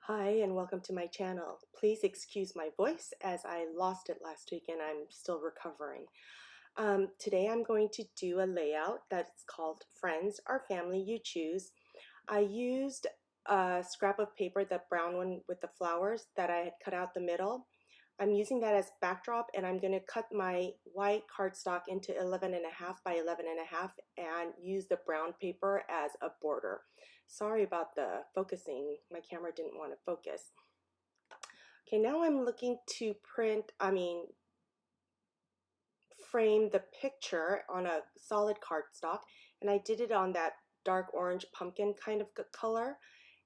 Hi and welcome to my channel. Please excuse my voice as I lost it last week and I'm still recovering. Today I'm going to do a layout that's called Friends or Family You Choose. I used a scrap of paper, the brown one with the flowers that I had cut out the middle. I'm using that as backdrop and I'm going to cut my white cardstock into 11.5 by 11.5 and use the brown paper as a border. Sorry about the focusing, my camera didn't want to focus. Okay, now I'm looking to frame the picture on a solid cardstock, and I did it on that dark orange pumpkin kind of color.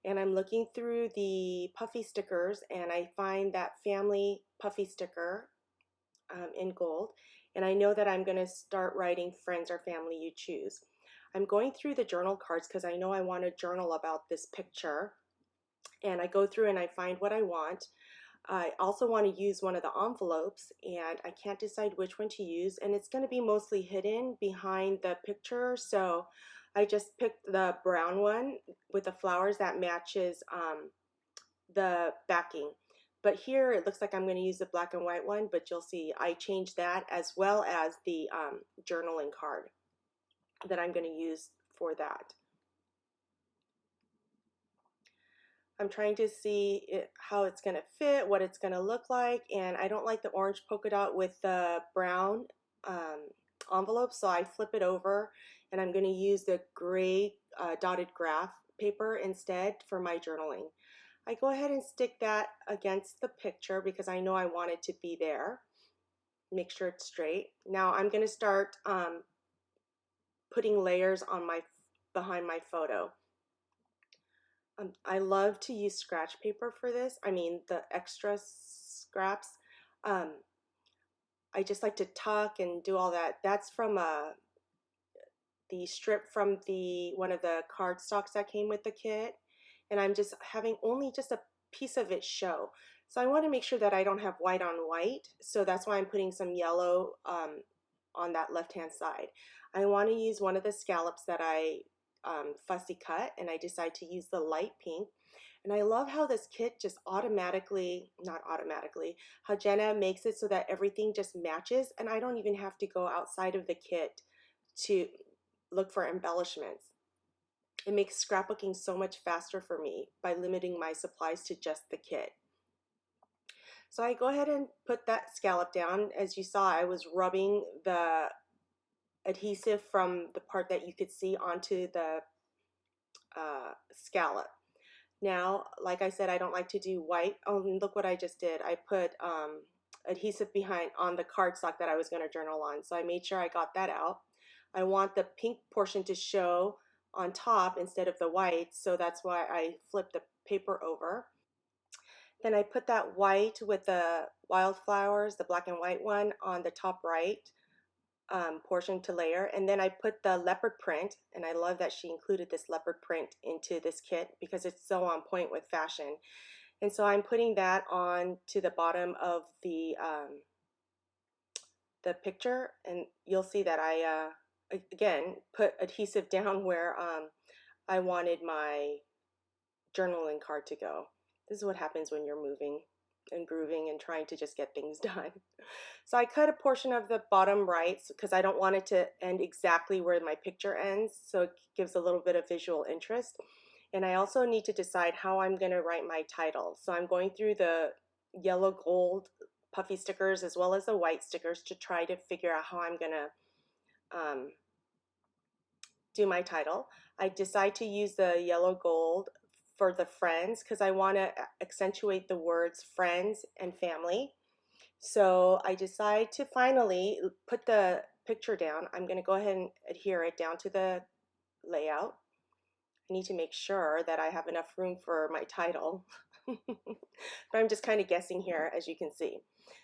And I'm looking through the puffy stickers and I find that family puffy sticker in gold. And I know that I'm going to start writing Friends or Family You Choose. I'm going through the journal cards because I know I want to journal about this picture. And I go through and I find what I want. I also want to use one of the envelopes and I can't decide which one to use, and it's going to be mostly hidden behind the picture, so I just picked the brown one with the flowers that matches the backing. But here it looks like I'm going to use the black and white one, but you'll see I changed that as well as the journaling card that I'm going to use for that. I'm trying to see how it's going to fit, what it's going to look like, and I don't like the orange polka dot with the brown envelope, so I flip it over and I'm going to use the gray dotted graph paper instead for my journaling. I go ahead and stick that against the picture because I know I want it to be there. Make sure it's straight. Now I'm going to start putting layers on behind my photo. I love to use scratch paper for this. I mean the extra scraps. I just like to tuck and do all that. That's from the strip from one of the cardstocks that came with the kit, and I'm just having only just a piece of it show. So I want to make sure that I don't have white on white, so that's why I'm putting some yellow on that left hand side. I want to use one of the scallops that I fussy cut, and I decide to use the light pink. And I love how this kit just automatically, not automatically, how Jenna makes it so that everything just matches, and I don't even have to go outside of the kit to look for embellishments. It makes scrapbooking so much faster for me by limiting my supplies to just the kit. So I go ahead and put that scallop down. As you saw, I was rubbing the adhesive from the part that you could see onto the scallop. Now, like I said, I don't like to do white. Oh, look what I just did. I put adhesive behind on the cardstock that I was going to journal on. So I made sure I got that out. I want the pink portion to show on top instead of the white, so that's why I flipped the paper over. Then I put that white with the wildflowers, the black and white one, on the top right portion to layer, and then I put the leopard print, and I love that she included this leopard print into this kit because it's so on point with fashion. And so I'm putting that on to the bottom of the picture, and you'll see that I again put adhesive down where I wanted my journaling card to go. This is what happens when you're moving and grooving and trying to just get things done. So I cut a portion of the bottom right because I don't want it to end exactly where my picture ends, so it gives a little bit of visual interest. And I also need to decide how I'm going to write my title. So I'm going through the yellow gold puffy stickers as well as the white stickers to try to figure out how I'm going to do my title. I decide to use the yellow gold for the friends because I want to accentuate the words friends and family. So I decide to finally put the picture down. I'm going to go ahead and adhere it down to the layout. I need to make sure that I have enough room for my title. But I'm just kind of guessing here, as you can see.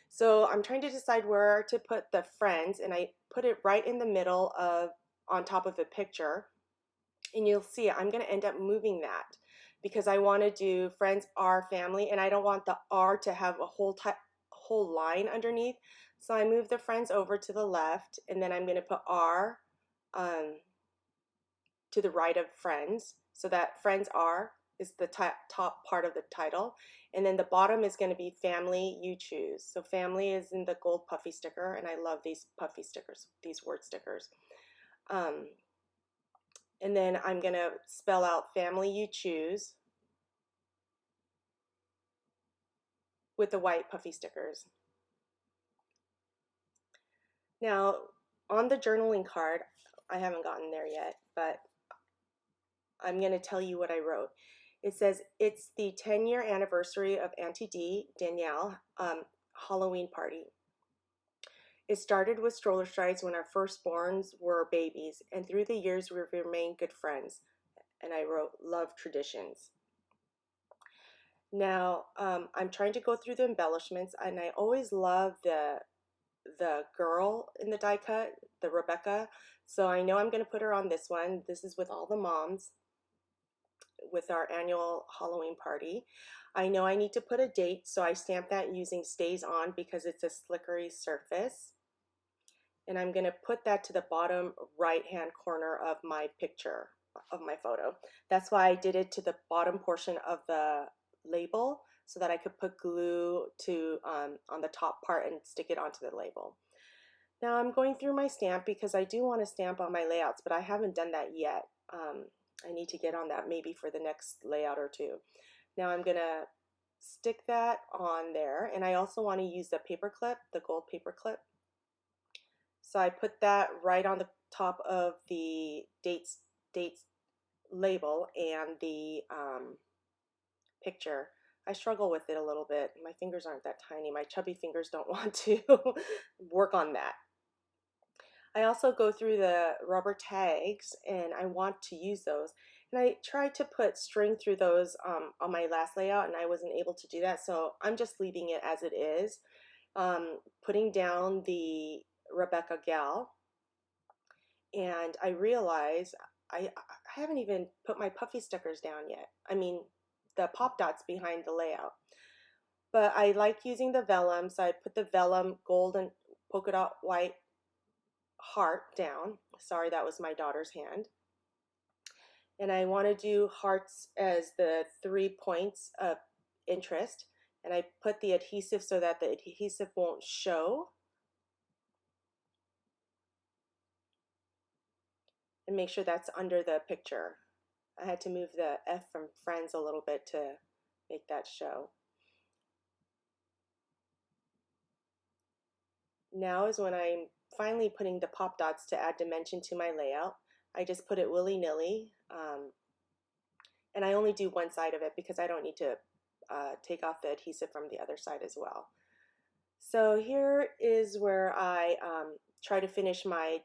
So I'm trying to decide where to put the friends, and I put it right in the middle of on top of the picture. And you'll see I'm going to end up moving that because I want to do friends are family, and I don't want the R to have a whole line underneath. So I move the friends over to the left, and then I'm going to put R to the right of friends, so that friends are is the top part of the title. And then the bottom is going to be family you choose. So family is in the gold puffy sticker, and I love these puffy stickers, these word stickers. And then I'm going to spell out family you choose with the white puffy stickers. Now, on the journaling card, I haven't gotten there yet, but I'm going to tell you what I wrote. It says, it's the 10-year anniversary of Auntie D, Danielle, Halloween party. It started with stroller strides when our firstborns were babies, and through the years we've remained good friends. And I wrote, love traditions. Now, I'm trying to go through the embellishments, and I always love the girl in the die cut, the Rebekah. So I know I'm going to put her on this one. This is with all the moms with our annual Halloween party. I know I need to put a date, so I stamped that using Stays On because it's a slickery surface. And I'm going to put that to the bottom right hand corner of my picture, of my photo. That's why I did it to the bottom portion of the label, so that I could put glue to on the top part and stick it onto the label. Now I'm going through my stamp because I do want to stamp on my layouts, but I haven't done that yet. I need to get on that maybe for the next layout or two. Now I'm gonna stick that on there, and I also want to use the paper clip, the gold paper clip. So I put that right on the top of the dates label and the picture. I struggle with it a little bit. My fingers aren't that tiny. My chubby fingers don't want to work on that. I also go through the rubber tags, and I want to use those. And I tried to put string through those on my last layout, and I wasn't able to do that. So I'm just leaving it as it is. Putting down the Rebekah gal, and I realize I haven't even put my puffy stickers down yet. I mean, the pop dots behind the layout. But I like using the vellum, so I put the vellum gold and polka dot white heart down. Sorry, that was my daughter's hand. And I want to do hearts as the 3 points of interest. And I put the adhesive so that the adhesive won't show. And make sure that's under the picture. I had to move the F from friends a little bit to make that show. Now is when I'm finally putting the pop dots to add dimension to my layout. I just put it willy-nilly, and I only do one side of it because I don't need to take off the adhesive from the other side as well. So here is where I try to finish my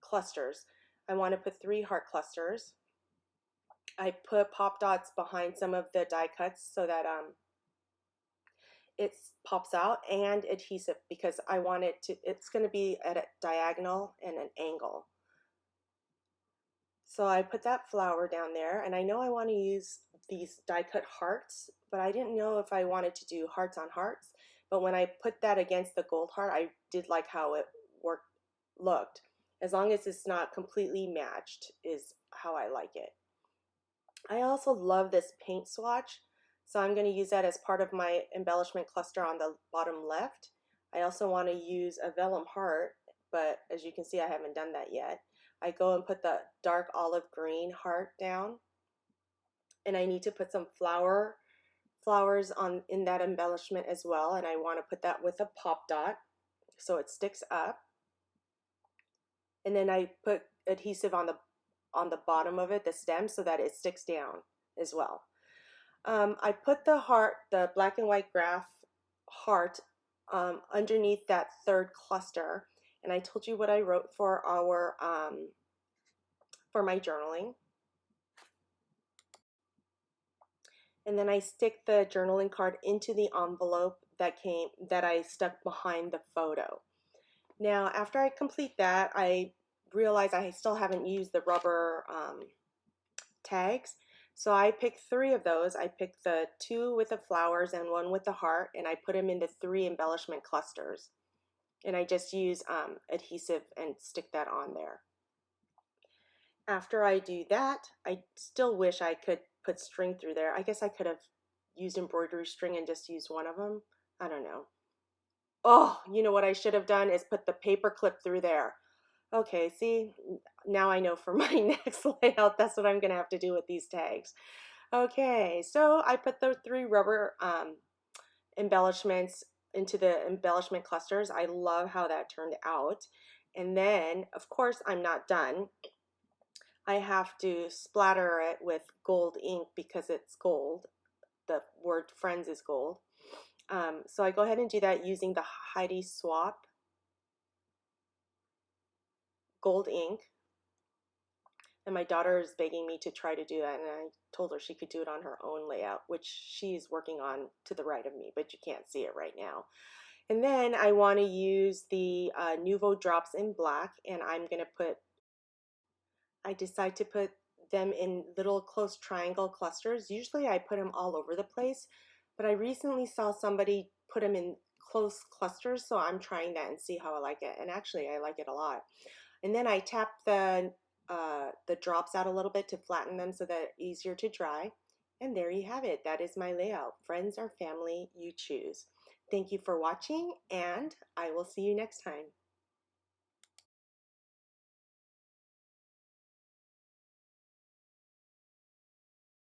clusters. I want to put 3 heart clusters. I put pop dots behind some of the die cuts so that it pops out, and adhesive because I want it to, it's going to be at a diagonal and an angle. So I put that flower down there, and I know I want to use these die cut hearts, but I didn't know if I wanted to do hearts on hearts. But when I put that against the gold heart, I did like how it looked. As long as it's not completely matched is how I like it. I also love this paint swatch, so I'm going to use that as part of my embellishment cluster on the bottom left. I also want to use a vellum heart, but as you can see, I haven't done that yet. I go and put the dark olive green heart down, and I need to put some flowers on in that embellishment as well, and I want to put that with a pop dot so it sticks up. And then I put adhesive on the bottom of it, the stem, so that it sticks down as well. I put the heart, the black and white graph heart, underneath that 3rd cluster, and I told you what I wrote for our for my journaling. And then I stick the journaling card into the envelope that I stuck behind the photo. Now, after I complete that, I realize I still haven't used the rubber tags. So I picked 3 of those. I picked the 2 with the flowers and 1 with the heart, and I put them in the 3 embellishment clusters. And I just use adhesive and stick that on there. After I do that, I still wish I could put string through there. I guess I could have used embroidery string and just used one of them. I don't know. Oh, you know what I should have done is put the paper clip through there. Okay, see, now I know for my next layout, that's what I'm gonna have to do with these tags. Okay, so I put the 3 rubber embellishments into the embellishment clusters. I love how that turned out. And then, of course, I'm not done. I have to splatter it with gold ink because it's gold. The word friends is gold. So I go ahead and do that using the Heidi Swap gold ink. And my daughter is begging me to try to do that, and I told her she could do it on her own layout, which she's working on to the right of me, but you can't see it right now. And then I want to use the Nuvo drops in black, and I decide to put them in little close triangle clusters. Usually I put them all over the place, but I recently saw somebody put them in close clusters, so I'm trying that and see how I like it. And actually I like it a lot. And then I tap the drops out a little bit to flatten them so that they're easier to dry. And there you have it. That is my layout. Friends or family, you choose. Thank you for watching, and I will see you next time.